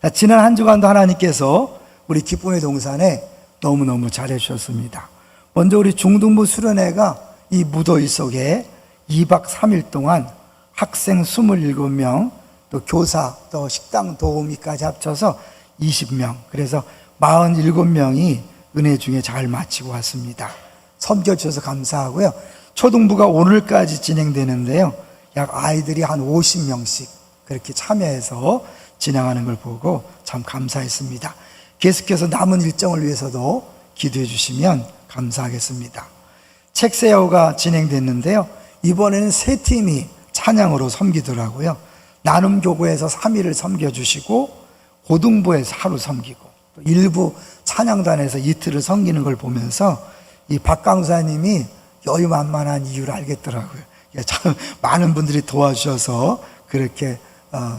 지난 한 주간도 하나님께서 우리 기쁨의 동산에 너무너무 잘해주셨습니다. 먼저 우리 중등부 수련회가 이 무더위 속에 2박 3일 동안 학생 27명, 또 교사, 또 식당 도우미까지 합쳐서 20명, 그래서 47명이 은혜 중에 잘 마치고 왔습니다. 섬겨주셔서 감사하고요. 초등부가 오늘까지 진행되는데요, 약 아이들이 한 50명씩 그렇게 참여해서 진행하는 걸 보고 참 감사했습니다. 계속해서 남은 일정을 위해서도 기도해 주시면 감사하겠습니다. 책세어가 진행됐는데요, 이번에는 세 팀이 찬양으로 섬기더라고요. 나눔교구에서 3일을 섬겨주시고, 고등부에서 하루 섬기고, 또 일부 찬양단에서 이틀을 섬기는 걸 보면서 이 박 강사님이 여유만만한 이유를 알겠더라고요. 참 많은 분들이 도와주셔서 그렇게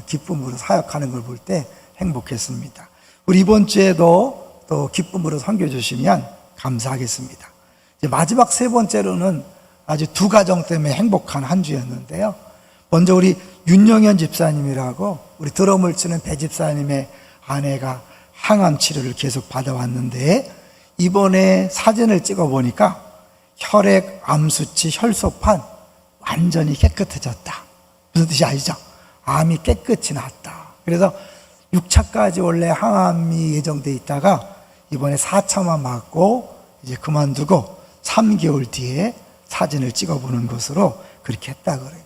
기쁨으로 사역하는 걸 볼 때 행복했습니다. 우리 이번 주에도 또 기쁨으로 섬겨주시면 감사하겠습니다. 이제 마지막 세 번째로는 아주 두 가정 때문에 행복한 한 주였는데요, 먼저 우리 윤영현 집사님이라고 우리 드럼을 치는 배 집사님의 아내가 항암 치료를 계속 받아왔는데, 이번에 사진을 찍어보니까 혈액, 암수치, 혈소판 완전히 깨끗해졌다. 무슨 뜻이 아시죠? 암이 깨끗이 났다. 그래서 6차까지 원래 항암이 예정돼 있다가 이번에 4차만 맞고 이제 그만두고 3개월 뒤에 사진을 찍어보는 것으로 그렇게 했다 그래요.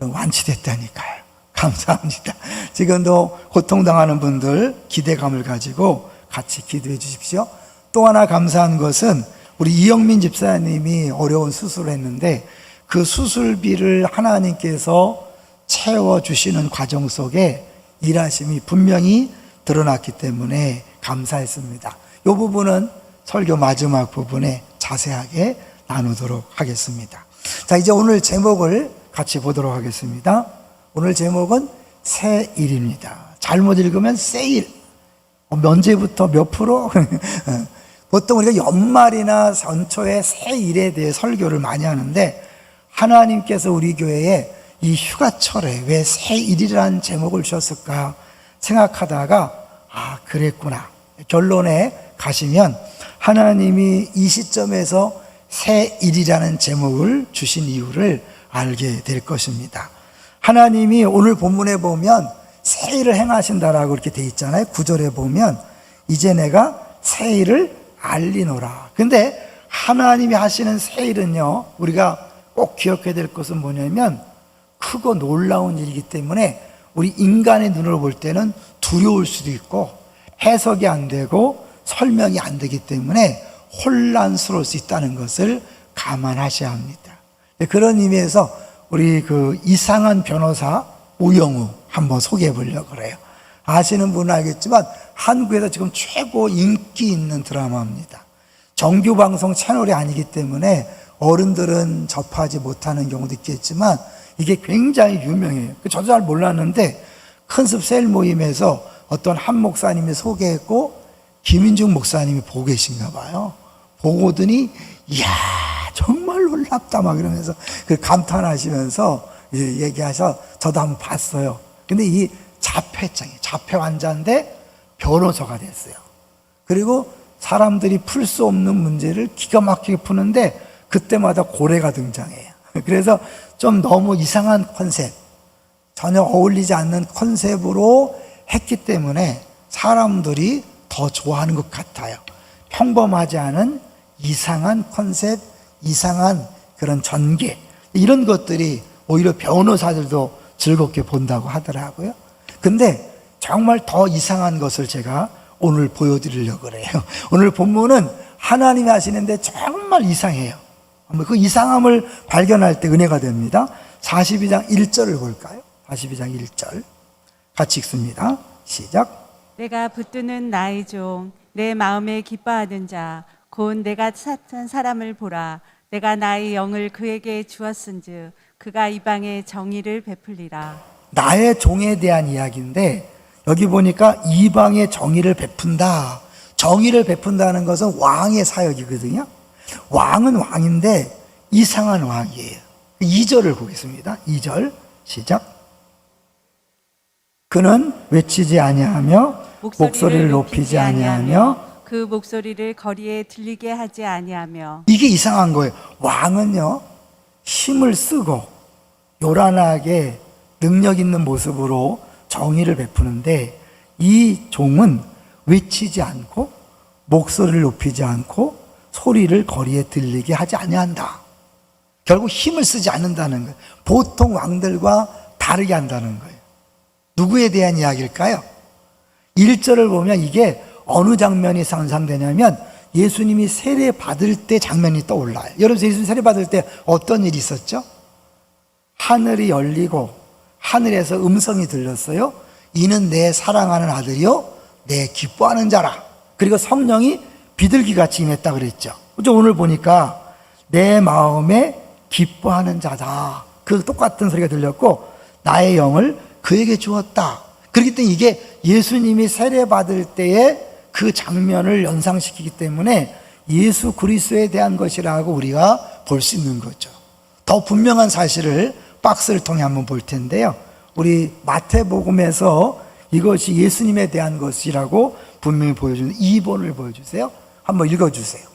완치됐다니까요. 감사합니다. 지금도 고통당하는 분들 기대감을 가지고 같이 기도해 주십시오. 또 하나 감사한 것은 우리 이영민 집사님이 어려운 수술을 했는데 그 수술비를 하나님께서 채워주시는 과정 속에 일하심이 분명히 드러났기 때문에 감사했습니다. 이 부분은 설교 마지막 부분에 자세하게 나누도록 하겠습니다. 자, 이제 오늘 제목을 같이 보도록 하겠습니다. 오늘 제목은 새일입니다. 잘못 읽으면 세일. 언제부터 몇 프로? 보통 우리가 연말이나 연초에 새일에 대해 설교를 많이 하는데, 하나님께서 우리 교회에 이 휴가철에 왜 새일이라는 제목을 주셨을까 생각하다가 그랬구나. 결론에 가시면 하나님이 이 시점에서 새일이라는 제목을 주신 이유를 알게 될 것입니다. 하나님이 오늘 본문에 보면 새일을 행하신다라고 이렇게 돼 있잖아요. 9절에 보면 이제 내가 새일을 알리노라. 근데 하나님이 하시는 새일은요, 우리가 꼭 기억해야 될 것은 뭐냐면 크고 놀라운 일이기 때문에 우리 인간의 눈으로 볼 때는 두려울 수도 있고 해석이 안 되고 설명이 안 되기 때문에 혼란스러울 수 있다는 것을 감안하셔야 합니다. 그런 의미에서 우리 그 이상한 변호사 우영우 한번 소개해 보려고 그래요. 아시는 분은 알겠지만 한국에서 지금 최고 인기 있는 드라마입니다. 정규 방송 채널이 아니기 때문에 어른들은 접하지 못하는 경우도 있겠지만 이게 굉장히 유명해요. 저도 잘 몰랐는데 큰습 셀 모임에서 어떤 한 목사님이 소개했고 김인중 목사님이 보고 계신가 봐요. 보고 오더니 이야 정말 놀랍다 막 이러면서 그 감탄하시면서 얘기하셔서 저도 한번 봤어요. 근데 이 자폐 환자인데 변호사가 됐어요. 그리고 사람들이 풀 수 없는 문제를 기가 막히게 푸는데 그때마다 고래가 등장해요. 그래서 좀 너무 이상한 컨셉, 전혀 어울리지 않는 컨셉으로 했기 때문에 사람들이 더 좋아하는 것 같아요. 평범하지 않은 이상한 컨셉, 이상한 그런 전개, 이런 것들이 오히려 변호사들도 즐겁게 본다고 하더라고요. 근데 정말 더 이상한 것을 제가 오늘 보여드리려고 그래요. 오늘 본문은 하나님이 하시는데 정말 이상해요. 그 이상함을 발견할 때 은혜가 됩니다. 42장 1절을 볼까요? 42장 1절 같이 읽습니다. 시작. 내가 붙드는 나의 종, 내 마음에 기뻐하는 자, 곧 내가 찾은 사람을 보라. 내가 나의 영을 그에게 주었은즉 그가 이방에 정의를 베풀리라. 나의 종에 대한 이야기인데 여기 보니까 이방에 정의를 베푼다. 정의를 베푼다는 것은 왕의 사역이거든요. 왕은 왕인데 이상한 왕이에요. 2절을 보겠습니다. 2절 시작. 그는 외치지 아니하며 목소리를 높이지 아니하며 그 목소리를 거리에 들리게 하지 아니하며. 이게 이상한 거예요. 왕은요, 힘을 쓰고 요란하게 능력 있는 모습으로 정의를 베푸는데 이 종은 외치지 않고 목소리를 높이지 않고 소리를 거리에 들리게 하지 아니한다. 결국 힘을 쓰지 않는다는 거예요. 보통 왕들과 다르게 한다는 거예요. 누구에 대한 이야기일까요? 1절을 보면 이게 어느 장면이 상상되냐면 예수님이 세례 받을 때 장면이 떠올라요. 여러분, 예수님 세례 받을 때 어떤 일이 있었죠? 하늘이 열리고 하늘에서 음성이 들렸어요. 이는 내 사랑하는 아들이요 내 기뻐하는 자라. 그리고 성령이 비둘기같이 임했다 그랬죠. 오늘 보니까 내 마음에 기뻐하는 자다. 그 똑같은 소리가 들렸고 나의 영을 그에게 주었다. 그렇기 때문에 이게 예수님이 세례 받을 때의 그 장면을 연상시키기 때문에 예수 그리스도에 대한 것이라고 우리가 볼 수 있는 거죠. 더 분명한 사실을 박스를 통해 한번 볼 텐데요. 우리 마태복음에서 이것이 예수님에 대한 것이라고 분명히 보여주는 2번을 보여주세요. 한번 읽어주세요.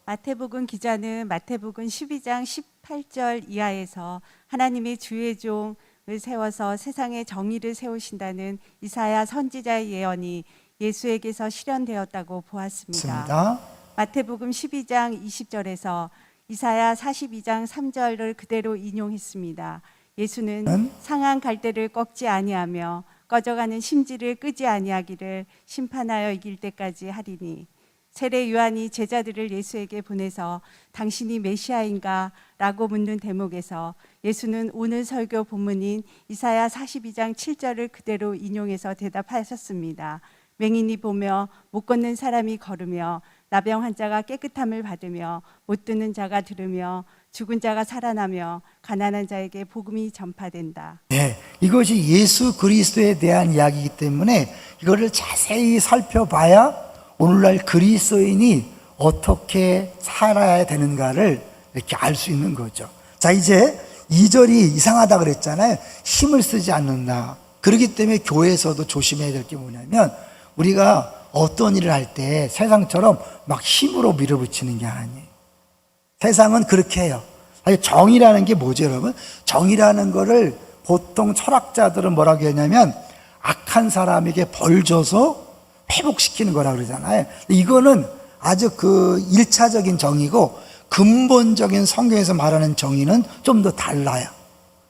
마태복음 기자는 마태복음 12장 18절 이하에서 하나님의 주의 종을 세워서 세상에 정의를 세우신다는 이사야 선지자의 예언이 예수에게서 실현되었다고 보았습니다. 맞습니다. 마태복음 12장 20절에서 이사야 42장 3절을 그대로 인용했습니다. 예수는 상한 갈대를 꺾지 아니하며 꺼져가는 심지를 끄지 아니하기를 심판하여 이길 때까지 하리니. 세례 요한이 제자들을 예수에게 보내서 당신이 메시아인가? 라고 묻는 대목에서 예수는 오늘 설교 본문인 이사야 42장 7절을 그대로 인용해서 대답하셨습니다. 맹인이 보며 못 걷는 사람이 걸으며 나병 환자가 깨끗함을 받으며 못 듣는 자가 들으며 죽은 자가 살아나며 가난한 자에게 복음이 전파된다. 네, 이것이 예수 그리스도에 대한 이야기이기 때문에 이거를 자세히 살펴봐야 오늘날 그리스도인이 어떻게 살아야 되는가를 이렇게 알 수 있는 거죠. 자, 이제 2절이 이상하다 그랬잖아요. 힘을 쓰지 않는다. 그렇기 때문에 교회에서도 조심해야 될 게 뭐냐면 우리가 어떤 일을 할 때 세상처럼 막 힘으로 밀어붙이는 게 아니에요. 세상은 그렇게 해요. 아니, 정의라는 게 뭐죠, 여러분? 정의라는 거를 보통 철학자들은 뭐라고 하냐면 악한 사람에게 벌 줘서 회복시키는 거라 그러잖아요. 이거는 아주 그 1차적인 정의고 근본적인 성경에서 말하는 정의는 좀 더 달라요.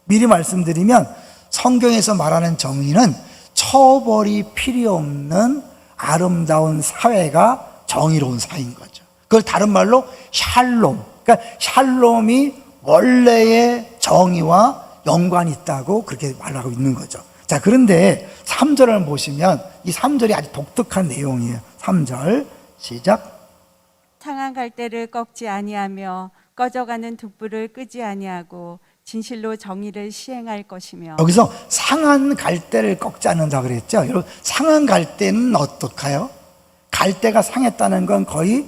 미리 말씀드리면 성경에서 말하는 정의는 처벌이 필요 없는 아름다운 사회가 정의로운 사회인 거죠. 그걸 다른 말로 샬롬. 그러니까 샬롬이 원래의 정의와 연관이 있다고 그렇게 말하고 있는 거죠. 자, 그런데 3절을 보시면 이 3절이 아주 독특한 내용이에요. 3절 시작. 상한 갈대를 꺾지 아니하며 꺼져가는 둑불을 끄지 아니하고 진실로 정의를 시행할 것이며. 여기서 상한 갈대를 꺾지 않는다 그랬죠. 여러분, 상한 갈대는 어떡해요? 갈대가 상했다는 건 거의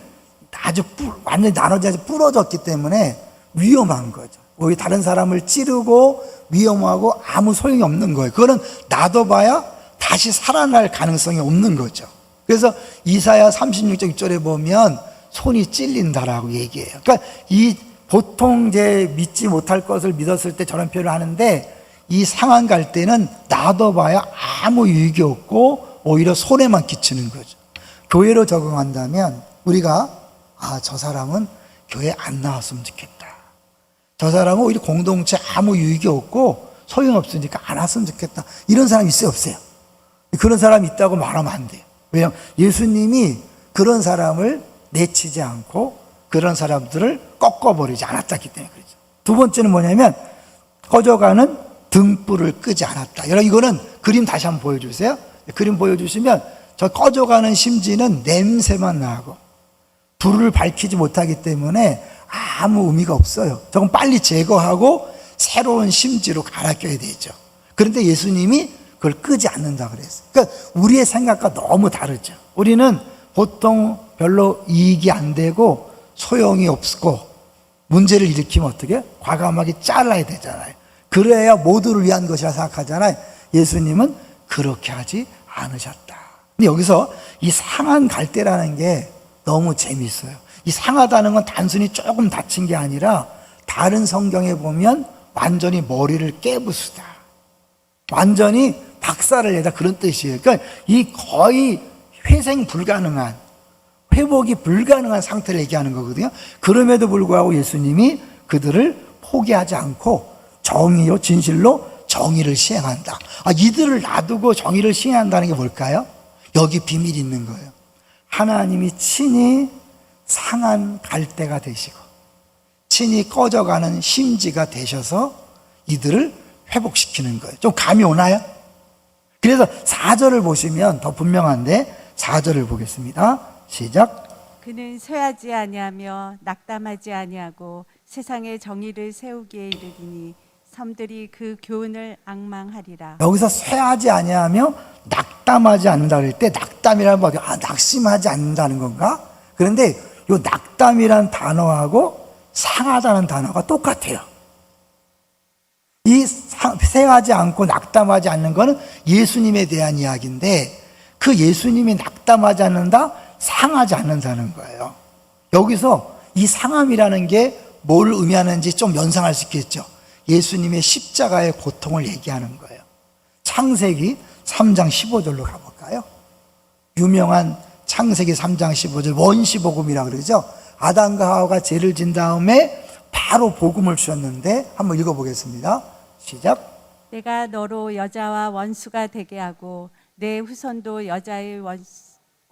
아주 완전히 나눠져서 부러졌기 때문에 위험한 거죠. 우리 다른 사람을 찌르고 위험하고 아무 소용이 없는 거예요. 그거는 놔둬봐야 다시 살아날 가능성이 없는 거죠. 그래서 이사야 36장 6절에 보면 손이 찔린다라고 얘기해요. 그러니까 이 보통 이제 믿지 못할 것을 믿었을 때 저런 표현을 하는데 이 상한 갈대는 놔둬봐야 아무 유익이 없고 오히려 손해만 끼치는 거죠. 교회로 적용한다면 우리가 저 사람은 교회 안 나왔으면 좋겠다. 저 사람은 오히려 공동체 아무 유익이 없고 소용없으니까 안 왔으면 좋겠다. 이런 사람 있어요, 없어요? 그런 사람 있다고 말하면 안 돼요. 왜냐하면 예수님이 그런 사람을 내치지 않고 그런 사람들을 꺾어버리지 않았기 때문에 그렇죠. 두 번째는 뭐냐면 꺼져가는 등불을 끄지 않았다. 여러분, 이거는 그림 다시 한번 보여주세요. 그림 보여주시면 저 꺼져가는 심지는 냄새만 나고 불을 밝히지 못하기 때문에 아무 의미가 없어요. 저건 빨리 제거하고 새로운 심지로 갈아 껴야 되죠. 그런데 예수님이 그걸 끄지 않는다 그랬어요. 그러니까 우리의 생각과 너무 다르죠. 우리는 보통 별로 이익이 안 되고 소용이 없고 문제를 일으키면 어떻게? 과감하게 잘라야 되잖아요. 그래야 모두를 위한 것이라 생각하잖아요. 예수님은 그렇게 하지 않으셨다. 근데 여기서 이 상한 갈대라는 게 너무 재미있어요. 이 상하다는 건 단순히 조금 다친 게 아니라 다른 성경에 보면 완전히 머리를 깨부수다, 완전히 박살을 내다, 그런 뜻이에요. 그러니까 이 거의 회생 불가능한, 회복이 불가능한 상태를 얘기하는 거거든요. 그럼에도 불구하고 예수님이 그들을 포기하지 않고 정의요, 진실로 정의를 시행한다. 이들을 놔두고 정의를 시행한다는 게 뭘까요? 여기 비밀이 있는 거예요. 하나님이 친히 상한 갈대가 되시고 친히 꺼져가는 심지가 되셔서 이들을 회복시키는 거예요. 좀 감이 오나요? 그래서 4절을 보시면 더 분명한데 4절을 보겠습니다. 시작. 그는 쇠하지 아니하며 낙담하지 아니하고 세상의 정의를 세우기에 이르리니 섬들이 그 교훈을 앙망하리라. 여기서 쇠하지 아니하며 낙담하지 않는다 그럴 때 낙담이라는 거, 낙심하지 않는다는 건가? 그런데 이 낙담이란 단어하고 상하다는 단어가 똑같아요. 이 쇠하지 않고 낙담하지 않는 거는 예수님에 대한 이야기인데 그 예수님이 낙담하지 않는다, 상하지 않는다는 거예요. 여기서 이 상함이라는 게 뭘 의미하는지 좀 연상할 수 있겠죠. 예수님의 십자가의 고통을 얘기하는 거예요. 창세기 3장 15절로 가볼까요? 유명한 창세기 3장 15절 원시복음이라고 그러죠. 아담과 하와가 죄를 진 다음에 바로 복음을 주셨는데 한번 읽어보겠습니다. 시작. 내가 너로 여자와 원수가 되게 하고 내 후손도 여자의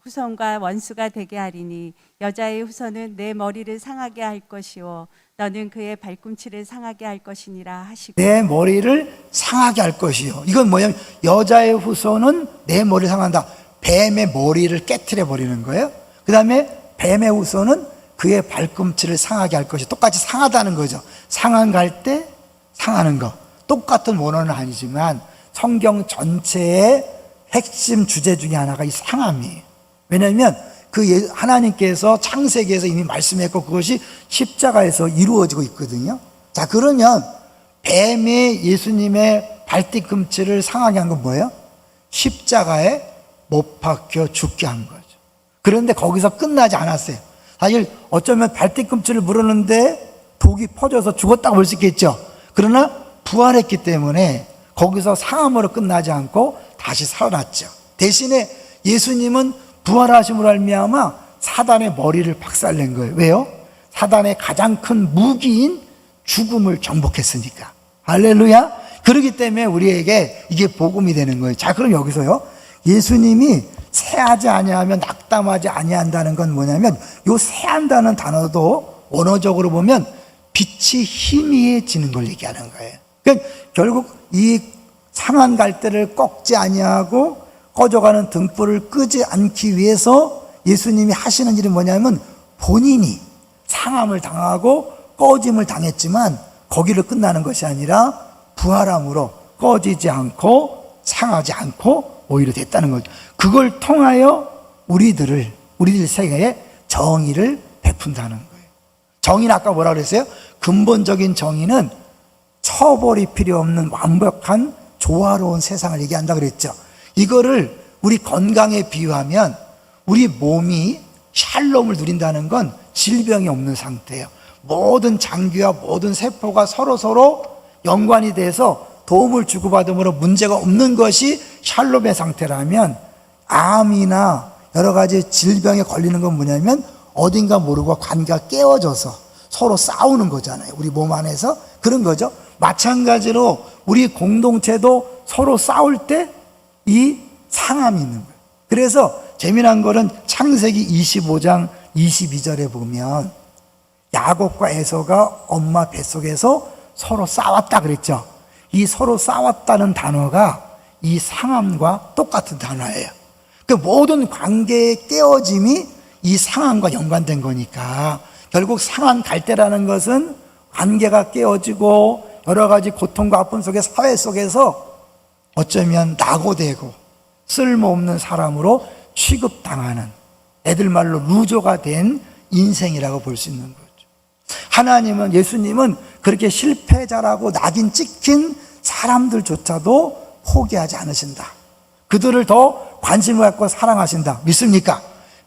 후손과 원수가 되게 하리니 여자의 후손은 내 머리를 상하게 할 것이요 너는 그의 발꿈치를 상하게 할 것이니라 하시고. 내 머리를 상하게 할 것이요. 이건 뭐냐면 여자의 후손은 내 머리를 상한다. 뱀의 머리를 깨트려 버리는 거예요. 그 다음에 뱀의 후손은 그의 발꿈치를 상하게 할 것이, 똑같이 상하다는 거죠. 상한 갈대, 상하는 거. 똑같은 원어는 아니지만 성경 전체의 핵심 주제 중에 하나가 이 상함이에요. 왜냐하면 그 하나님께서 창세기에서 이미 말씀했고 그것이 십자가에서 이루어지고 있거든요. 자, 그러면 뱀의 예수님의 발뒤꿈치를 상하게 한 건 뭐예요? 십자가에 못 박혀 죽게 한 거죠. 그런데 거기서 끝나지 않았어요. 사실 어쩌면 발뒤꿈치를 물었는데 독이 퍼져서 죽었다고 볼 수 있겠죠. 그러나 부활했기 때문에 거기서 상함으로 끝나지 않고 다시 살아났죠. 대신에 예수님은 부활하심으로 말미암아 사단의 머리를 박살낸 거예요. 왜요? 사단의 가장 큰 무기인 죽음을 정복했으니까. 할렐루야. 그렇기 때문에 우리에게 이게 복음이 되는 거예요. 자, 그럼 여기서요, 예수님이 쇠하지 아니하면 낙담하지 아니한다는 건 뭐냐면, 요 쇠한다는 단어도 원어적으로 보면 빛이 희미해지는 걸 얘기하는 거예요. 그러니까 결국 이 상한 갈대를 꺾지 아니하고 꺼져가는 등불을 끄지 않기 위해서 예수님이 하시는 일이 뭐냐면, 본인이 상함을 당하고 꺼짐을 당했지만 거기를 끝나는 것이 아니라 부활함으로 꺼지지 않고 상하지 않고 오히려 됐다는 거죠. 그걸 통하여 우리들 세계에 정의를 베푼다는 거예요. 정의는 아까 뭐라 그랬어요? 근본적인 정의는 처벌이 필요 없는 완벽한 조화로운 세상을 얘기한다 그랬죠. 이거를 우리 건강에 비유하면 우리 몸이 샬롬을 누린다는 건 질병이 없는 상태예요. 모든 장기와 모든 세포가 서로 연관이 돼서 도움을 주고받음으로 문제가 없는 것이 샬롬의 상태라면, 암이나 여러 가지 질병에 걸리는 건 뭐냐면 어딘가 모르고 관계가 깨어져서 서로 싸우는 거잖아요. 우리 몸 안에서 그런 거죠. 마찬가지로 우리 공동체도 서로 싸울 때 이 상함이 있는 거예요. 그래서 재미난 거는 창세기 25장 22절에 보면 야곱과 에서가 엄마 뱃속에서 서로 싸웠다 그랬죠. 이 서로 싸웠다는 단어가 이 상함과 똑같은 단어예요. 그 모든 관계의 깨어짐이 이 상함과 연관된 거니까 결국 상한 갈대라는 것은 관계가 깨어지고 여러 가지 고통과 아픔 속에 사회 속에서 어쩌면 낙오되고 쓸모없는 사람으로 취급당하는, 애들 말로 루저가 된 인생이라고 볼 수 있는 거죠. 하나님은, 예수님은 그렇게 실패자라고 낙인 찍힌 사람들조차도 포기하지 않으신다. 그들을 더 관심을 갖고 사랑하신다. 믿습니까?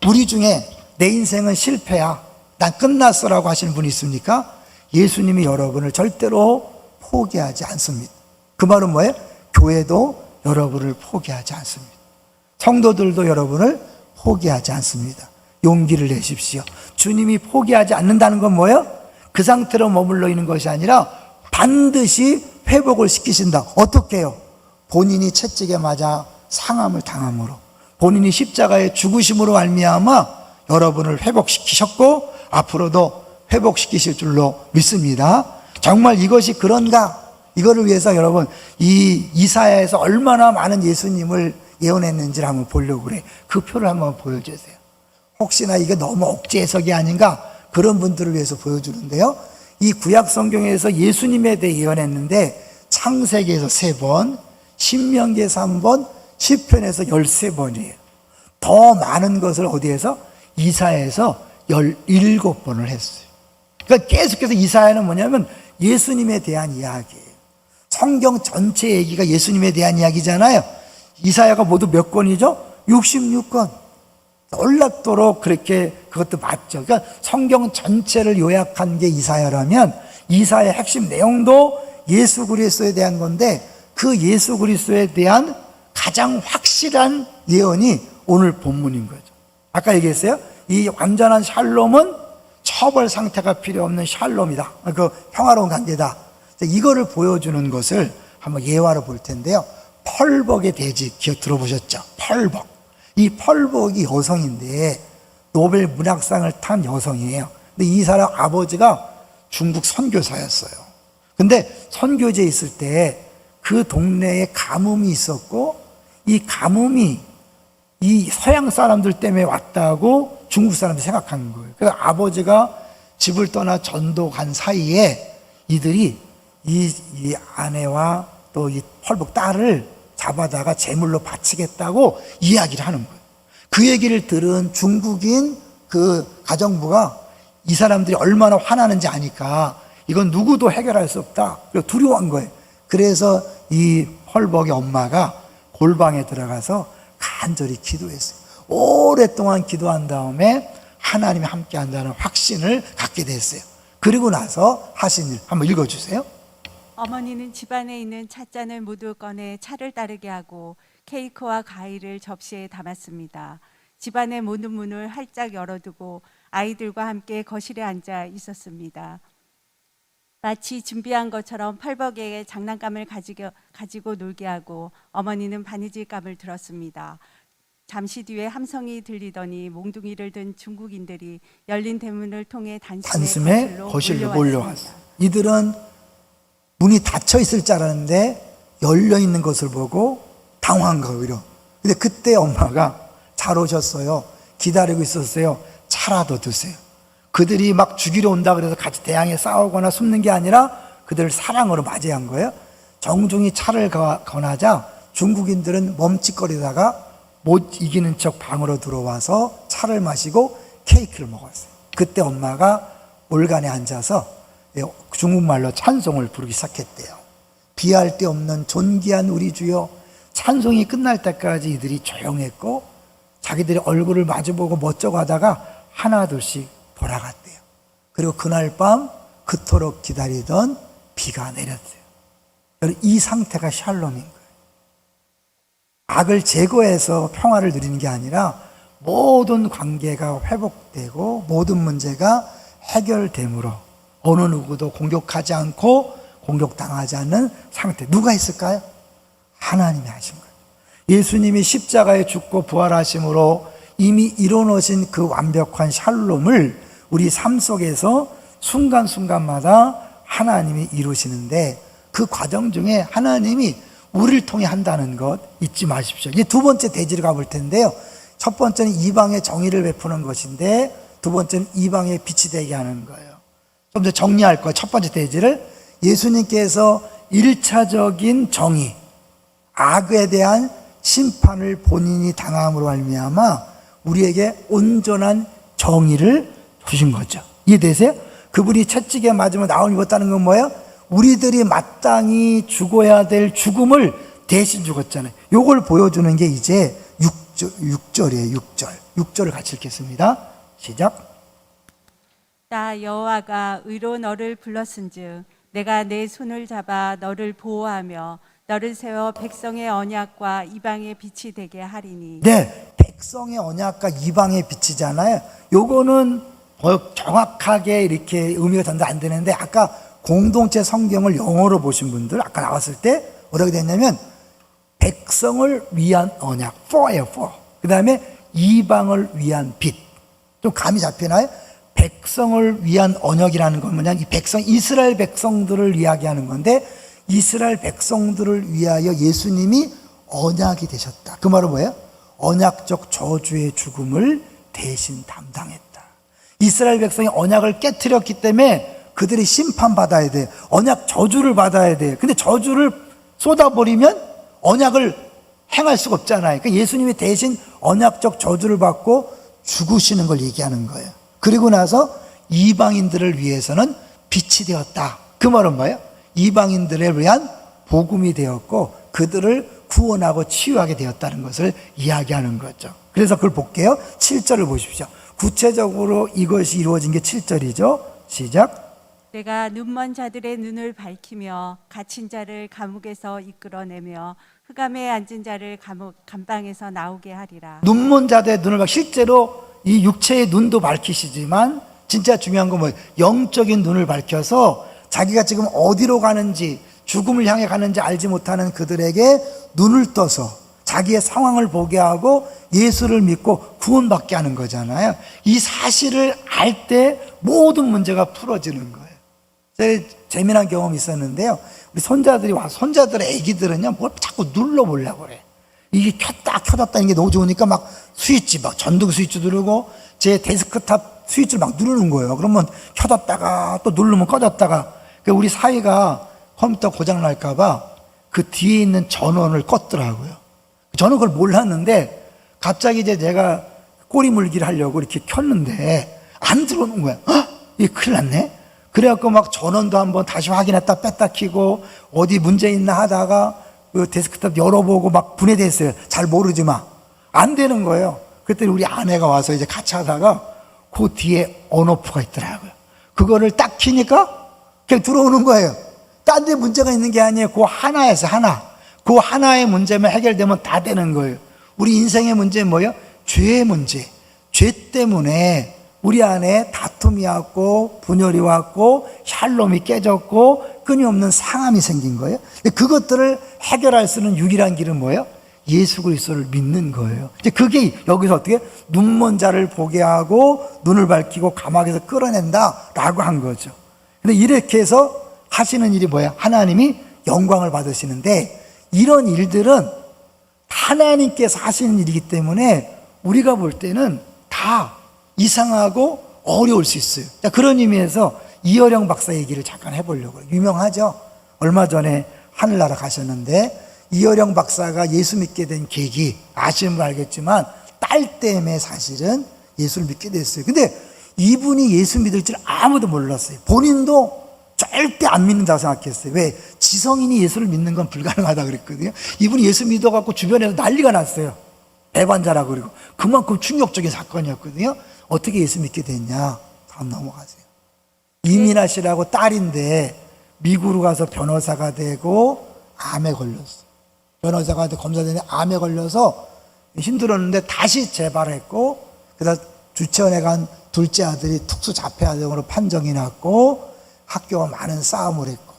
우리 중에 내 인생은 실패야, 난 끝났어라고 하시는 분이 있습니까? 예수님이 여러분을 절대로 포기하지 않습니다. 그 말은 뭐예요? 교회도 여러분을 포기하지 않습니다. 성도들도 여러분을 포기하지 않습니다. 용기를 내십시오. 주님이 포기하지 않는다는 건 뭐예요? 그 상태로 머물러 있는 것이 아니라 반드시 회복을 시키신다. 어떻게 해요? 본인이 채찍에 맞아 상함을 당함으로, 본인이 십자가의 죽으심으로 말미암아 여러분을 회복시키셨고 앞으로도 회복시키실 줄로 믿습니다. 정말 이것이 그런가? 이거를 위해서 여러분, 이 이사야에서 얼마나 많은 예수님을 예언했는지를 한번 보려고 그래. 그 표를 한번 보여주세요. 혹시나 이게 너무 억지 해석이 아닌가? 그런 분들을 위해서 보여주는데요. 이 구약 성경에서 예수님에 대해 예언했는데 창세기에서 3번, 신명기에서 1번, 시편에서 13번이에요. 더 많은 것을 어디에서? 이사야에서 17번을 했어요. 그러니까 계속해서 이사야는 뭐냐면 예수님에 대한 이야기예요. 성경 전체 얘기가 예수님에 대한 이야기잖아요. 이사야가 모두 몇 권이죠? 66권. 놀랍도록 그렇게 그것도 맞죠. 그러니까 성경 전체를 요약한 게 이사야라면 이사야의 핵심 내용도 예수 그리스도에 대한 건데 그 예수 그리스도에 대한 가장 확실한 예언이 오늘 본문인 거죠. 아까 얘기했어요. 이 완전한 샬롬은 처벌 상태가 필요 없는 샬롬이다. 그 평화로운 관계다. 이거를 보여주는 것을 한번 예화로 볼 텐데요. 펄벅의 돼지 기억 들어보셨죠? 펄벅. 이 펄벅이 여성인데 노벨 문학상을 탄 여성이에요. 근데 이 사람 아버지가 중국 선교사였어요. 근데 선교지에 있을 때 그 동네에 가뭄이 있었고 이 가뭄이 이 서양 사람들 때문에 왔다고 중국 사람들이 생각한 거예요. 그래서 아버지가 집을 떠나 전도 간 사이에 이들이 이 아내와 또 이 펄벅 딸을 잡아다가 제물로 바치겠다고 이야기를 하는 거예요. 그 얘기를 들은 중국인 그 가정부가 이 사람들이 얼마나 화나는지 아니까 이건 누구도 해결할 수 없다. 그래서 두려워한 거예요. 그래서 이 펄벅의 엄마가 골방에 들어가서 간절히 기도했어요. 오랫동안 기도한 다음에 하나님이 함께 한다는 확신을 갖게 됐어요. 그리고 나서 하신 일 한번 읽어주세요. 어머니는 집안에 있는 찻잔을 모두 꺼내 차를 따르게 하고 케이크와 과일을 접시에 담았습니다. 집안의 모든 문을 활짝 열어두고 아이들과 함께 거실에 앉아 있었습니다. 마치 준비한 것처럼 펄벅에게 장난감을 가지고 놀게 하고 어머니는 바느질감을 들었습니다. 잠시 뒤에 함성이 들리더니 몽둥이를 든 중국인들이 열린 대문을 통해 단숨에 거실로 몰려왔어요. 이들은 문이 닫혀 있을 줄 알았는데 열려 있는 것을 보고 당황한 거예요. 근데 그때 엄마가 잘 오셨어요. 기다리고 있었어요. 차라도 드세요. 그들이 막 죽이러 온다 그래서 같이 대항해 싸우거나 숨는 게 아니라 그들을 사랑으로 맞이한 거예요. 정중히 차를 권하자 중국인들은 멈칫거리다가 못 이기는 척 방으로 들어와서 차를 마시고 케이크를 먹었어요. 그때 엄마가 올간에 앉아서 중국말로 찬송을 부르기 시작했대요. 비할 데 없는 존귀한 우리 주여. 찬송이 끝날 때까지 이들이 조용했고 자기들이 얼굴을 마주보고 멋쩍어 하다가 하나둘씩 돌아갔대요. 그리고 그날 밤 그토록 기다리던 비가 내렸어요. 여러분, 이 상태가 샬롬인 거예요. 악을 제거해서 평화를 누리는 게 아니라 모든 관계가 회복되고 모든 문제가 해결됨으로 어느 누구도 공격하지 않고 공격당하지 않는 상태. 누가 있을까요? 하나님이 하신 거예요. 예수님이 십자가에 죽고 부활하심으로 이미 이뤄놓으신 그 완벽한 샬롬을 우리 삶 속에서 순간순간마다 하나님이 이루시는데 그 과정 중에 하나님이 우리를 통해 한다는 것 잊지 마십시오. 이제 두 번째 대지를 가볼 텐데요. 첫 번째는 이방의 정의를 베푸는 것인데 두 번째는 이방의 빛이 되게 하는 거예요. 좀 더 정리할 거예요. 첫 번째 대지를 예수님께서 1차적인 정의, 악에 대한 심판을 본인이 당함으로 말미암아 우리에게 온전한 정의를 주신 거죠. 이해되세요? 그분이 채찍에 맞으면 나을 입었다는 건 뭐예요? 우리들이 마땅히 죽어야 될 죽음을 대신 죽었잖아요. 요걸 보여주는 게 이제 6절이에요. 6절. 6절을 같이 읽겠습니다. 시작. 나 여호와가 의로 너를 불렀은즉 내가 내 손을 잡아 너를 보호하며 너를 세워 백성의 언약과 이방의 빛이 되게 하리니. 네, 백성의 언약과 이방의 빛이잖아요. 요거는 정확하게 이렇게 의미가 전달 안 되는데, 아까 공동체 성경을 영어로 보신 분들 아까 나왔을 때 어떻게 됐냐면 백성을 위한 언약, forever. 그 다음에 이방을 위한 빛. 좀 감이 잡히나요? 백성을 위한 언약이라는 건 뭐냐? 이 백성, 이스라엘 백성들을 이야기하는 건데, 이스라엘 백성들을 위하여 예수님이 언약이 되셨다. 그 말은 뭐예요? 언약적 저주의 죽음을 대신 담당했다. 이스라엘 백성이 언약을 깨트렸기 때문에 그들이 심판받아야 돼. 언약 저주를 받아야 돼. 근데 저주를 쏟아버리면 언약을 행할 수가 없잖아요. 그러니까 예수님이 대신 언약적 저주를 받고 죽으시는 걸 얘기하는 거예요. 그리고 나서 이방인들을 위해서는 빛이 되었다. 그 말은 뭐예요? 이방인들에 위한 복음이 되었고 그들을 구원하고 치유하게 되었다는 것을 이야기하는 거죠. 그래서 그걸 볼게요. 7절을 보십시오. 구체적으로 이것이 이루어진 게 7절이죠. 시작. 내가 눈먼 자들의 눈을 밝히며 갇힌 자를 감옥에서 이끌어내며 흑암에 앉은 자를 감방에서 나오게 하리라. 눈먼 자들의 눈을 실제로 이 육체의 눈도 밝히시지만 진짜 중요한 건 뭐예요? 영적인 눈을 밝혀서 자기가 지금 어디로 가는지, 죽음을 향해 가는지 알지 못하는 그들에게 눈을 떠서 자기의 상황을 보게 하고 예수를 믿고 구원받게 하는 거잖아요. 이 사실을 알 때 모든 문제가 풀어지는 거예요. 제가 재미난 경험이 있었는데요. 우리 손자들이 와서, 손자들의 애기들은요, 뭘 자꾸 눌러보려고 그래. 이게 켰다 이게 너무 좋으니까 막 스위치, 막 전등 스위치 누르고 제 데스크탑 스위치를 막 누르는 거예요. 그러면 켜뒀다가 또 누르면 꺼졌다가. 우리 사위가 컴퓨터 고장 날까봐 그 뒤에 있는 전원을 껐더라고요. 저는 그걸 몰랐는데 갑자기 이제 내가 꼬리 물기를 하려고 이렇게 켰는데 안 들어오는 거야. 이게 큰일 났네. 그래갖고 막 전원도 한번 다시 확인했다 뺐다 켜고 어디 문제 있나 하다가 그 데스크탑 열어보고 막 분해됐어요. 잘 모르지만 안 되는 거예요. 그랬더니 우리 아내가 와서 이제 같이 하다가 그 뒤에 온오프가 있더라고요. 그거를 딱 켜니까 그냥 들어오는 거예요. 딴 데 문제가 있는 게 아니에요. 그 하나에서 하나. 그 하나의 문제만 해결되면 다 되는 거예요. 우리 인생의 문제는 뭐예요? 죄의 문제. 죄 때문에 우리 안에 다툼이 왔고 분열이 왔고 샬롬이 깨졌고 끊임없는 상함이 생긴 거예요. 그것들을 해결할 수 있는 유일한 길은 뭐예요? 예수 그리스도를 믿는 거예요. 이제 그게 여기서 어떻게 눈먼 자를 보게 하고 눈을 밝히고 감옥에서 끌어낸다라고 한 거죠. 근데 이렇게 해서 하시는 일이 뭐야? 하나님이 영광을 받으시는데 이런 일들은 하나님께서 하시는 일이기 때문에 우리가 볼 때는 다 이상하고 어려울 수 있어요. 자, 그런 의미에서 이어령 박사 얘기를 잠깐 해보려고. 유명하죠? 얼마 전에 하늘나라 가셨는데 이어령 박사가 예수 믿게 된 계기 아시는 분 알겠지만 딸 때문에 사실은 예수를 믿게 됐어요. 근데 이분이 예수 믿을 줄 아무도 몰랐어요. 본인도 절대 안 믿는다고 생각했어요. 왜? 지성인이 예수를 믿는 건 불가능하다 그랬거든요. 이분이 예수 믿어갖고 주변에서 난리가 났어요. 배반자라고 그러고. 그만큼 충격적인 사건이었거든요. 어떻게 예수 믿게 됐냐? 다음 넘어가세요. 이민아 씨라고 딸인데 미국으로 가서 변호사가 되고 암에 걸렸어. 변호사가 되고 검사 되는데 암에 걸려서 힘들었는데 다시 재발했고, 그다음 주치원에 간 둘째 아들이 특수자폐아동으로 판정이 났고 학교가 많은 싸움을 했고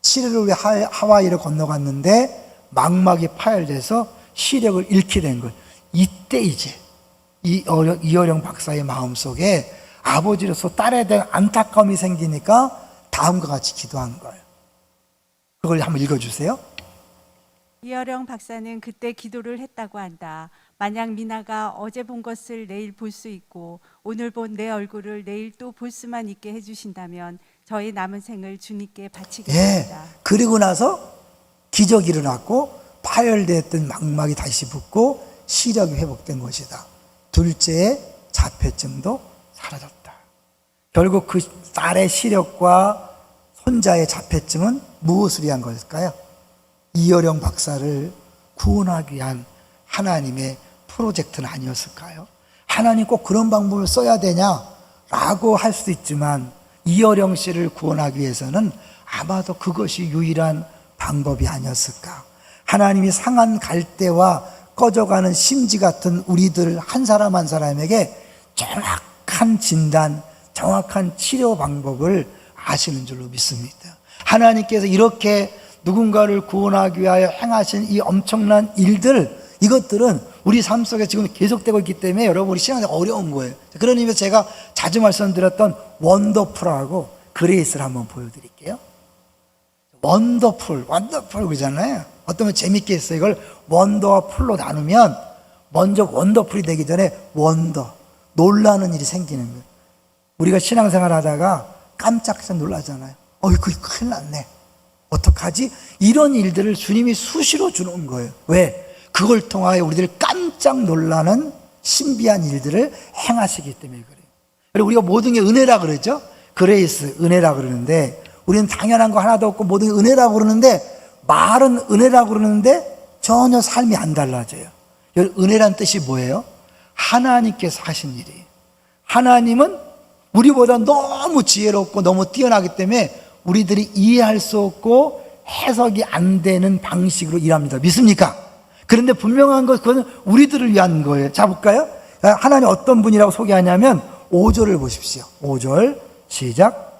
7일을 위해 하와이를 건너갔는데 망막이 파열돼서 시력을 잃게 된 거예요. 이때 이제 이어령 박사의 마음속에 아버지로서 딸에 대한 안타까움이 생기니까 다음과 같이 기도한 거예요. 그걸 한번 읽어주세요. 이어령 박사는 그때 기도를 했다고 한다. 만약 미나가 어제 본 것을 내일 볼 수 있고 오늘 본 내 얼굴을 내일 또 볼 수만 있게 해주신다면 저희 남은 생을 주님께 바치겠습니다. 그리고 나서 기적이 일어났고 파열됐던 망막이 다시 붓고 시력이 회복된 것이다. 둘째의 자폐증도 사라졌다. 결국 그 딸의 시력과 손자의 자폐증은 무엇을 위한 것일까요? 이어령 박사를 구원하기 위한 하나님의 프로젝트는 아니었을까요? 하나님 꼭 그런 방법을 써야 되냐라고 할 수도 있지만 이어령 씨를 구원하기 위해서는 아마도 그것이 유일한 방법이 아니었을까. 하나님이 상한 갈대와 꺼져가는 심지 같은 우리들 한 사람 한 사람에게 정확한 진단, 정확한 치료 방법을 아시는 줄로 믿습니다. 하나님께서 이렇게 누군가를 구원하기 위하여 행하신 이 엄청난 일들, 이것들은 우리 삶 속에 지금 계속되고 있기 때문에 여러분 우리 신앙이 어려운 거예요. 그런 의미에서 제가 자주 말씀드렸던 원더풀하고 그레이스를 한번 보여드릴게요. 원더풀 그러잖아요. 어떤 분 재밌게 했어요. 이걸 원더와 풀로 나누면 먼저 원더풀이 되기 전에 원더, 놀라는 일이 생기는 거예요. 우리가 신앙생활 하다가 깜짝 놀라잖아요. 그거 큰일 났네. 어떡하지? 이런 일들을 주님이 수시로 주는 거예요. 왜? 그걸 통하여 우리들 깜짝 놀라는 신비한 일들을 행하시기 때문에 그래요. 그리고 우리가 모든 게 은혜라 그러죠? 그레이스, 은혜라 그러는데 우리는 당연한 거 하나도 없고 모든 게 은혜라고 그러는데 말은 은혜라고 그러는데 전혀 삶이 안 달라져요. 은혜란 뜻이 뭐예요? 하나님께서 하신 일이에요. 하나님은 우리보다 너무 지혜롭고 너무 뛰어나기 때문에 우리들이 이해할 수 없고 해석이 안 되는 방식으로 일합니다. 믿습니까? 그런데 분명한 것, 그건 우리들을 위한 거예요. 자, 볼까요? 하나님 어떤 분이라고 소개하냐면 5절을 보십시오. 5절 시작.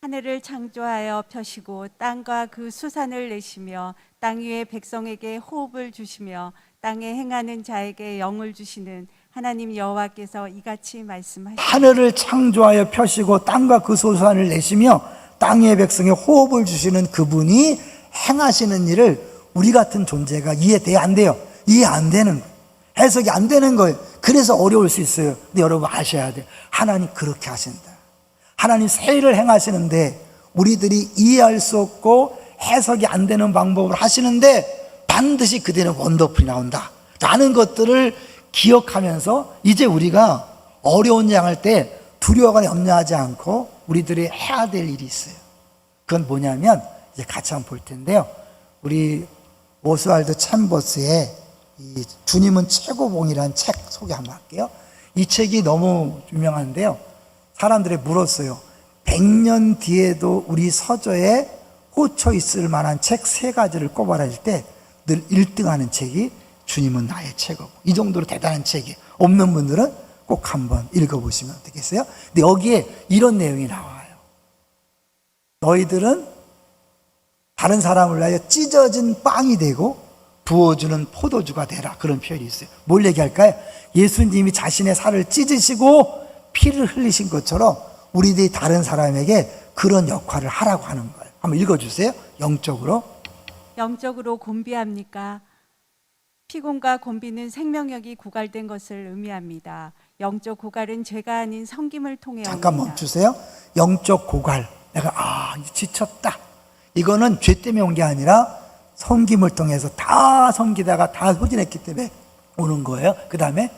하늘을 창조하여 펴시고 땅과 그 수산을 내시며 땅 위의 백성에게 호흡을 주시며 땅에 행하는 자에게 영을 주시는 하나님 여호와께서 이같이 말씀하시니 하늘을 창조하여 펴시고 땅과 그 수산을 내시며 땅의 백성에 호흡을 주시는 그분이 행하시는 일을 우리 같은 존재가 이해돼야 안 돼요. 이해 안 되는 거예요. 해석이 안 되는 거예요. 그래서 어려울 수 있어요. 근데 여러분 아셔야 돼요. 하나님 그렇게 하신다. 하나님 새 일을 행하시는데 우리들이 이해할 수 없고 해석이 안 되는 방법을 하시는데 반드시 그대는 원더풀이 나온다 라는 것들을 기억하면서 이제 우리가 어려운 일 할 때 두려워하거나 염려하지 않고 우리들이 해야 될 일이 있어요. 그건 뭐냐면 이제 같이 한번 볼 텐데요. 우리 오스왈드 챔버스의 이 주님은 최고봉이라는 책 소개 한번 할게요. 이 책이 너무 유명한데요. 사람들이 물었어요. 100년 뒤에도 우리 서저에 꽂혀 있을 만한 책 3가지를 꼽아낼 때 늘 1등하는 책이 주님은 나의 최고봉. 이 정도로 대단한 책이 없는 분들은 꼭 한번 읽어보시면 되겠어요. 근데 여기에 이런 내용이 나와요. 너희들은 다른 사람을 위하여 찢어진 빵이 되고 부어주는 포도주가 되라. 그런 표현이 있어요. 뭘 얘기할까요? 예수님이 자신의 살을 찢으시고 피를 흘리신 것처럼 우리들이 다른 사람에게 그런 역할을 하라고 하는 거예요. 한번 읽어주세요. 영적으로 곤비합니까? 피곤과 곤비는 생명력이 고갈된 것을 의미합니다. 영적 고갈은 죄가 아닌 섬김을 통해 잠깐 옵니다. 멈추세요. 영적 고갈. 내가 지쳤다. 이거는 죄 때문에 온 게 아니라 섬김을 통해서 다 섬기다가 다 소진했기 때문에 오는 거예요. 그 다음에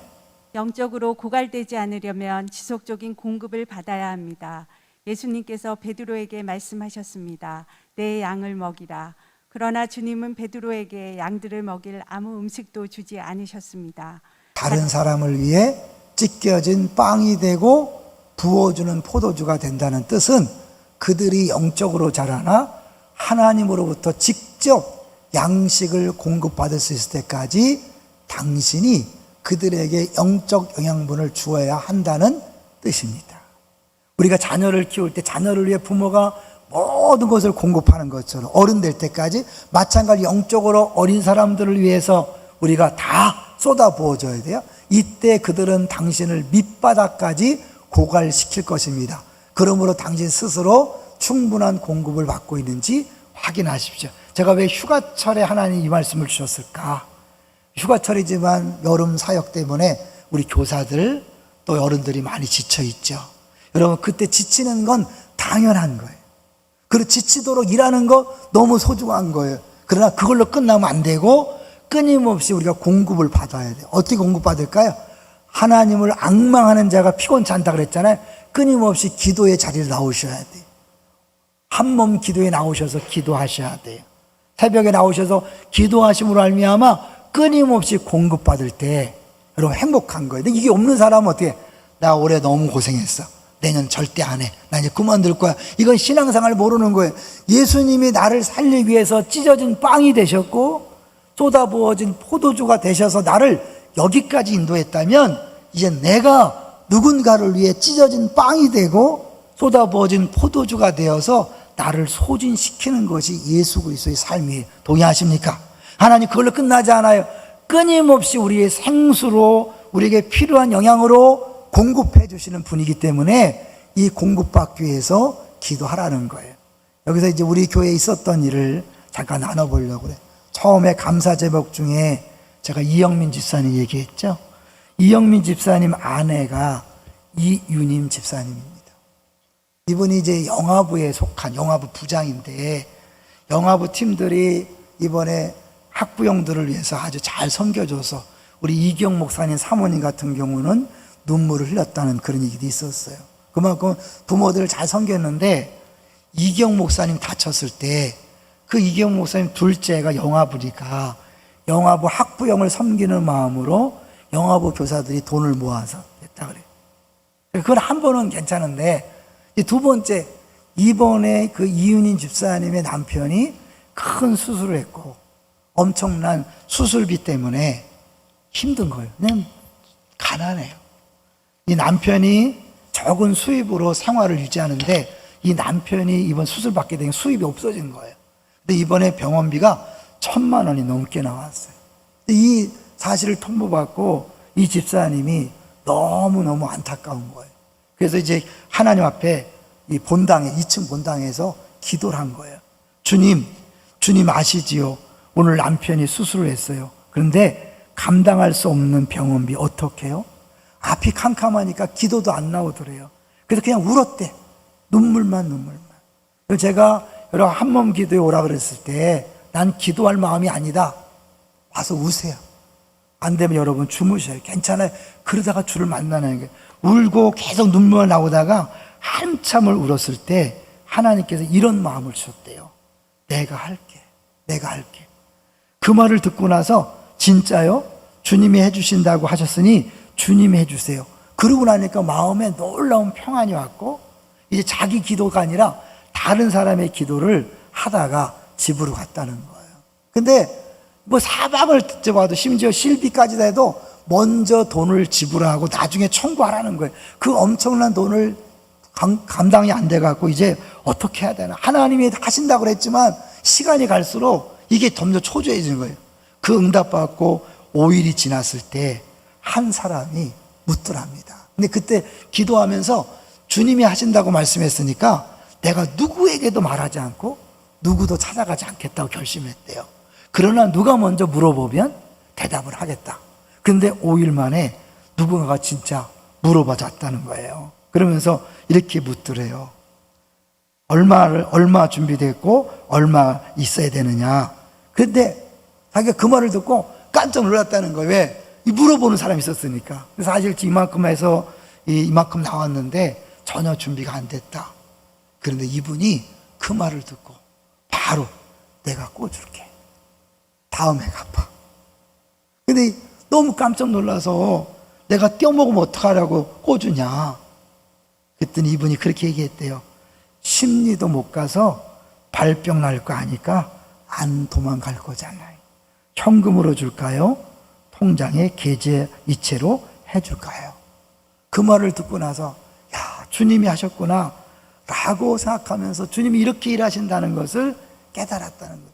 영적으로 고갈되지 않으려면 지속적인 공급을 받아야 합니다. 예수님께서 베드로에게 말씀하셨습니다. 내 양을 먹이라. 그러나 주님은 베드로에게 양들을 먹일 아무 음식도 주지 않으셨습니다. 다른 사람을 위해 찢겨진 빵이 되고 부어주는 포도주가 된다는 뜻은 그들이 영적으로 자라나 하나님으로부터 직접 양식을 공급받을 수 있을 때까지 당신이 그들에게 영적 영양분을 주어야 한다는 뜻입니다. 우리가 자녀를 키울 때 자녀를 위해 부모가 모든 것을 공급하는 것처럼 어른 될 때까지 마찬가지 영적으로 어린 사람들을 위해서 우리가 다 쏟아 부어줘야 돼요. 이때 그들은 당신을 밑바닥까지 고갈시킬 것입니다. 그러므로 당신 스스로 충분한 공급을 받고 있는지 확인하십시오. 제가 왜 휴가철에 하나님 이 말씀을 주셨을까? 휴가철이지만 여름 사역 때문에 우리 교사들 또 어른들이 많이 지쳐있죠. 여러분 그때 지치는 건 당연한 거예요. 그리고 지치도록 일하는 거 너무 소중한 거예요. 그러나 그걸로 끝나면 안 되고 끊임없이 우리가 공급을 받아야 돼요. 어떻게 공급받을까요? 하나님을 앙망하는 자가 피곤치 않다 그랬잖아요. 끊임없이 기도의 자리를 나오셔야 돼요. 한 몸 기도에 나오셔서 기도하셔야 돼요. 새벽에 나오셔서 기도하심으로 말미암아 끊임없이 공급받을 때 여러분 행복한 거예요. 근데 이게 없는 사람은 어떻게, 나 올해 너무 고생했어, 내년 절대 안 해, 나 이제 그만둘 거야. 이건 신앙생활 모르는 거예요. 예수님이 나를 살리기 위해서 찢어진 빵이 되셨고 쏟아부어진 포도주가 되셔서 나를 여기까지 인도했다면, 이제 내가 누군가를 위해 찢어진 빵이 되고 쏟아부어진 포도주가 되어서 나를 소진시키는 것이 예수 그리스도의 삶이에요. 동의하십니까? 하나님 그걸로 끝나지 않아요. 끊임없이 우리의 생수로, 우리에게 필요한 영양으로 공급해 주시는 분이기 때문에 이 공급받기 위해서 기도하라는 거예요. 여기서 이제 우리 교회에 있었던 일을 잠깐 나눠보려고 그래요. 처음에 감사 제목 중에 제가 이영민 집사님 얘기했죠. 이영민 집사님 아내가 이유님 집사님입니다. 이분이 이제 영화부에 속한 영화부 부장인데, 영화부 팀들이 이번에 학부형들을 위해서 아주 잘 섬겨줘서 우리 이경 목사님 사모님 같은 경우는 눈물을 흘렸다는 그런 얘기도 있었어요. 그만큼 부모들을 잘 섬겼는데, 이경 목사님 다쳤을 때 그 이경 목사님 둘째가 영화부니까 영화부 학부형을 섬기는 마음으로 영화부 교사들이 돈을 모아서 했다 그래요. 그건 한 번은 괜찮은데, 두 번째, 이번에 그 이윤인 집사님의 남편이 큰 수술을 했고 엄청난 수술비 때문에 힘든 거예요. 그냥 가난해요. 이 남편이 적은 수입으로 생활을 유지하는데, 이 남편이 이번 수술 받게 되면 수입이 없어진 거예요. 근데 이번에 병원비가 1,000만 원이 넘게 나왔어요. 이 사실을 통보받고 이 집사님이 너무너무 안타까운 거예요. 그래서 이제 하나님 앞에 이 본당에, 2층 본당에서 기도를 한 거예요. 주님 아시지요? 오늘 남편이 수술을 했어요. 그런데 감당할 수 없는 병원비 어떻게 해요? 앞이 캄캄하니까 기도도 안 나오더래요. 그래서 그냥 울었대. 눈물만. 그래서 제가 여러분 한몸 기도에 오라 그랬을 때, 난 기도할 마음이 아니다, 와서 우세요. 안 되면 여러분 주무셔요. 괜찮아요. 그러다가 주를 만나는 게, 울고 계속 눈물 나오다가 한참을 울었을 때 하나님께서 이런 마음을 주셨대요. 내가 할게. 그 말을 듣고 나서, 진짜요? 주님이 해주신다고 하셨으니 주님이 해주세요. 그러고 나니까 마음에 놀라운 평안이 왔고, 이제 자기 기도가 아니라 다른 사람의 기도를 하다가 집으로 갔다는 거예요. 근데 뭐 사방을 뒤져봐도, 심지어 실비까지 해도 먼저 돈을 지불하고 나중에 청구하라는 거예요. 그 엄청난 돈을 감당이 안 돼갖고 이제 어떻게 해야 되나. 하나님이 하신다고 그랬지만 시간이 갈수록 이게 점점 초조해지는 거예요. 그 응답받고 5일이 지났을 때 한 사람이 묻더랍니다. 근데 그때 기도하면서 주님이 하신다고 말씀했으니까 내가 누구에게도 말하지 않고 누구도 찾아가지 않겠다고 결심했대요. 그러나 누가 먼저 물어보면 대답을 하겠다. 근데 5일 만에 누군가가 진짜 물어봐 줬다는 거예요. 그러면서 이렇게 묻더래요. 얼마 준비됐고 얼마 있어야 되느냐. 근데 자기가 그 말을 듣고 깜짝 놀랐다는 거예요. 왜? 물어보는 사람이 있었으니까. 그래서 사실 이만큼 해서 이만큼 나왔는데 전혀 준비가 안 됐다. 그런데 이분이 그 말을 듣고 바로 내가 꿔줄게. 다음에 갚아. 근데 너무 깜짝 놀라서 내가 떼어먹으면 어떡하라고 꿔주냐. 그랬더니 이분이 그렇게 얘기했대요. 심리도 못 가서 발병 날 거 아니까 안 도망갈 거잖아요. 현금으로 줄까요? 통장에 계좌 이체로 해줄까요? 그 말을 듣고 나서 야, 주님이 하셨구나 라고 생각하면서 주님이 이렇게 일하신다는 것을 깨달았다는 거예요.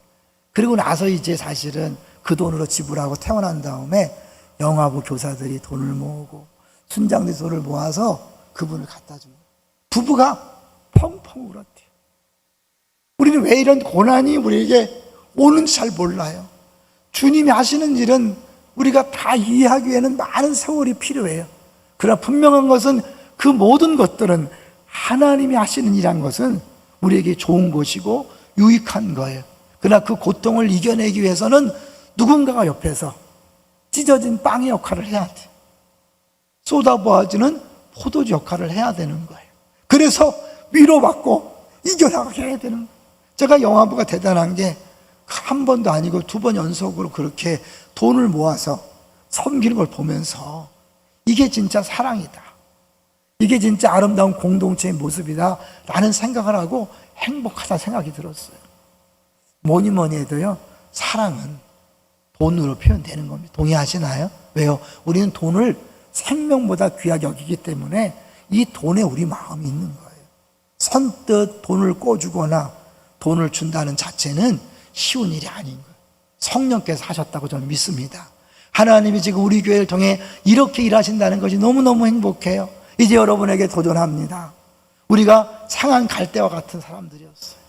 그리고 나서 이제 사실은 그 돈으로 지불하고 퇴원한 다음에 영화부 교사들이 돈을 모으고 순장들 돈을 모아서 그분을 갖다 줍니다. 부부가 펑펑 울었대요. 우리는 왜 이런 고난이 우리에게 오는지 잘 몰라요. 주님이 하시는 일은 우리가 다 이해하기에는 많은 세월이 필요해요. 그러나 분명한 것은 그 모든 것들은 하나님이 하시는 일이란 것은 우리에게 좋은 것이고 유익한 거예요. 그러나 그 고통을 이겨내기 위해서는 누군가가 옆에서 찢어진 빵의 역할을 해야 돼요. 쏟아부어지는 포도주 역할을 해야 되는 거예요. 그래서 위로받고 이겨나가게 해야 되는 거예요. 제가 영화부가 대단한 게 한 번도 아니고 2번 연속으로 그렇게 돈을 모아서 섬기는 걸 보면서 이게 진짜 사랑이다, 이게 진짜 아름다운 공동체의 모습이다 라는 생각을 하고 행복하다 생각이 들었어요. 뭐니 뭐니 해도요, 사랑은 돈으로 표현되는 겁니다. 동의하시나요? 왜요? 우리는 돈을 생명보다 귀하게 여기기 때문에 이 돈에 우리 마음이 있는 거예요. 선뜻 돈을 꿔주거나 돈을 준다는 자체는 쉬운 일이 아닌 거예요. 성령께서 하셨다고 저는 믿습니다. 하나님이 지금 우리 교회를 통해 이렇게 일하신다는 것이 너무너무 행복해요. 이제 여러분에게 도전합니다. 우리가 상한 갈대와 같은 사람들이었어요.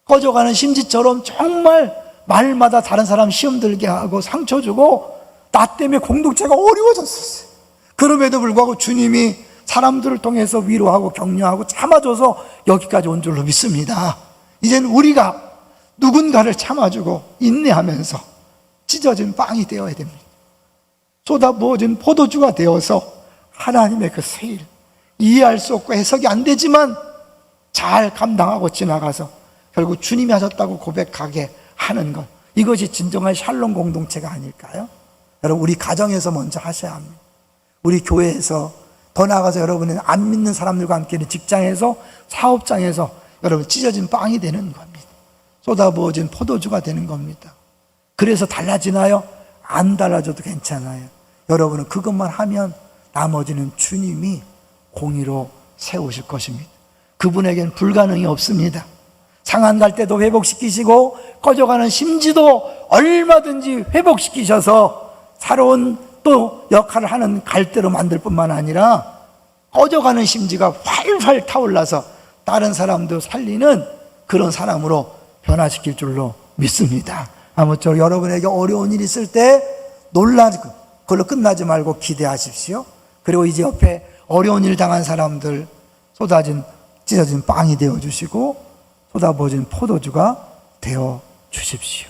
꺼져가는 심지처럼 정말 말마다 다른 사람 시험 들게 하고 상처 주고 나 때문에 공동체가 어려워졌었어요. 그럼에도 불구하고 주님이 사람들을 통해서 위로하고 격려하고 참아줘서 여기까지 온 줄로 믿습니다. 이제는 우리가 누군가를 참아주고 인내하면서 찢어진 빵이 되어야 됩니다. 쏟아부어진 포도주가 되어서 하나님의 그 세일, 이해할 수 없고 해석이 안 되지만 잘 감당하고 지나가서 결국 주님이 하셨다고 고백하게 하는 것, 이것이 진정한 샬롬 공동체가 아닐까요? 여러분, 우리 가정에서 먼저 하셔야 합니다. 우리 교회에서, 더 나아가서 여러분은 안 믿는 사람들과 함께 있는 직장에서, 사업장에서 여러분 찢어진 빵이 되는 겁니다. 쏟아부어진 포도주가 되는 겁니다. 그래서 달라지나요? 안 달라져도 괜찮아요. 여러분은 그것만 하면 나머지는 주님이 공의로 세우실 것입니다. 그분에겐 불가능이 없습니다. 상한 갈대도 회복시키시고 꺼져가는 심지도 얼마든지 회복시키셔서 새로운 또 역할을 하는 갈대로 만들 뿐만 아니라 꺼져가는 심지가 활활 타올라서 다른 사람도 살리는 그런 사람으로 변화시킬 줄로 믿습니다. 아무쪼록 여러분에게 어려운 일이 있을 때 놀라고 그걸로 끝나지 말고 기대하십시오. 그리고 이제 옆에 어려운 일 당한 사람들 찢어진 빵이 되어주시고 쏟아부어진 포도주가 되어 주십시오.